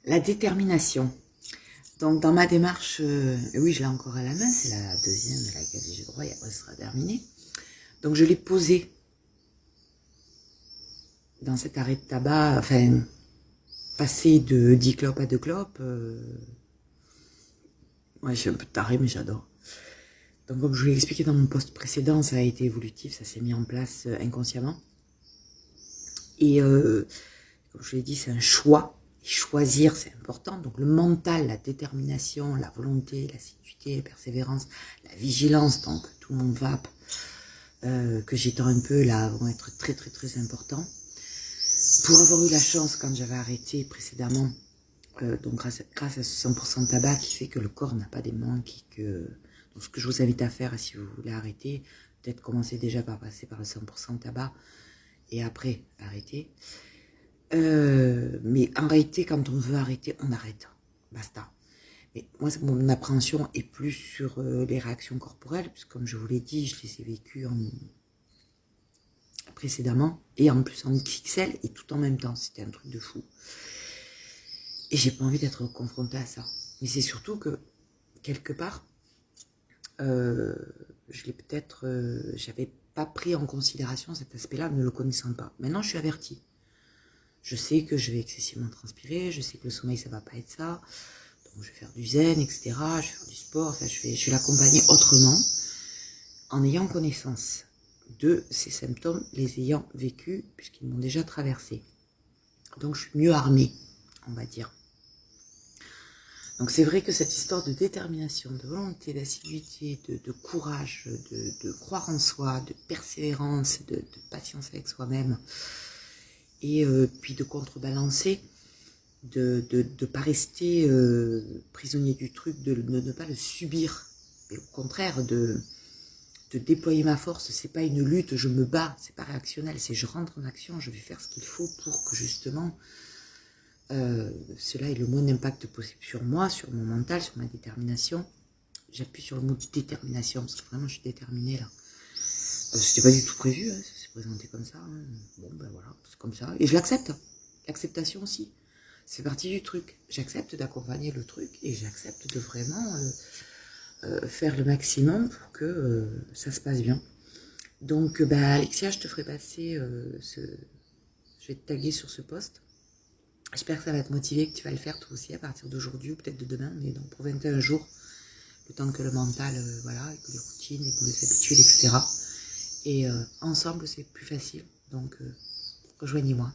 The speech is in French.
La détermination. Donc dans ma démarche, oui je l'ai encore à la main, c'est la deuxième à laquelle j'ai droit et après ce sera terminé. Donc je l'ai posée dans cet arrêt de tabac, enfin passer de 10 clopes à 2 clopes. Ouais, je suis un peu tarée mais j'adore. Donc comme je vous l'ai expliqué dans mon post précédent, ça a été évolutif, ça s'est mis en place inconsciemment. Et comme je vous l'ai dit, c'est un choix. Et choisir, c'est important. Donc le mental, la détermination, la volonté, l'assiduité, la persévérance, la vigilance, donc tout mon VAP, que j'étends un peu là, vont être très très très importants. Pour avoir eu la chance, quand j'avais arrêté précédemment, donc grâce à ce 100% de tabac qui fait que le corps n'a pas des manques et que... Donc ce que je vous invite à faire, si vous voulez arrêter, peut-être commencer déjà par passer par le 100% de tabac et après arrêter. Mais en réalité, quand on veut arrêter, on arrête. Basta. Mais moi, mon appréhension est plus sur les réactions corporelles, puisque comme je vous l'ai dit, je les ai vécues précédemment, et en plus en XXL, et tout en même temps. C'était un truc de fou. Et j'ai pas envie d'être confrontée à ça. Mais c'est surtout que, quelque part, je l'ai peut-être... j'avais pas pris en considération cet aspect-là, ne le connaissant pas. Maintenant, je suis avertie. Je sais que je vais excessivement transpirer, je sais que le sommeil, ça va pas être ça. Donc, je vais faire du zen, etc. Je vais faire du sport. Enfin, je vais l'accompagner autrement, en ayant connaissance de ces symptômes, les ayant vécus, puisqu'ils m'ont déjà traversé. Donc, je suis mieux armée, on va dire. Donc, c'est vrai que cette histoire de détermination, de volonté, d'assiduité, de courage, de croire en soi, de persévérance, de patience avec soi-même, et puis de contrebalancer, de ne pas rester prisonnier du truc, de ne pas le subir, mais au contraire de déployer ma force. C'est pas une lutte, je me bats, c'est pas réactionnel, c'est je rentre en action, je vais faire ce qu'il faut pour que justement cela ait le moins d'impact possible sur moi, sur mon mental, sur ma détermination. J'appuie sur le mot détermination parce que vraiment je suis déterminée là. C'était pas du tout prévu, hein, ça s'est présenté comme ça. Hein. Bon ben voilà, c'est comme ça. Et je l'accepte. L'acceptation aussi. C'est partie du truc. J'accepte d'accompagner le truc et j'accepte de vraiment faire le maximum pour que ça se passe bien. Donc bah, Alexia, je te ferai passer je vais te taguer sur ce post. J'espère que ça va te motiver, que tu vas le faire toi aussi à partir d'aujourd'hui ou peut-être de demain, mais donc pour 21 jours, le temps que le mental, voilà, et que les routines, et que les habitudes, etc. Et ensemble, c'est plus facile. Donc, rejoignez-moi.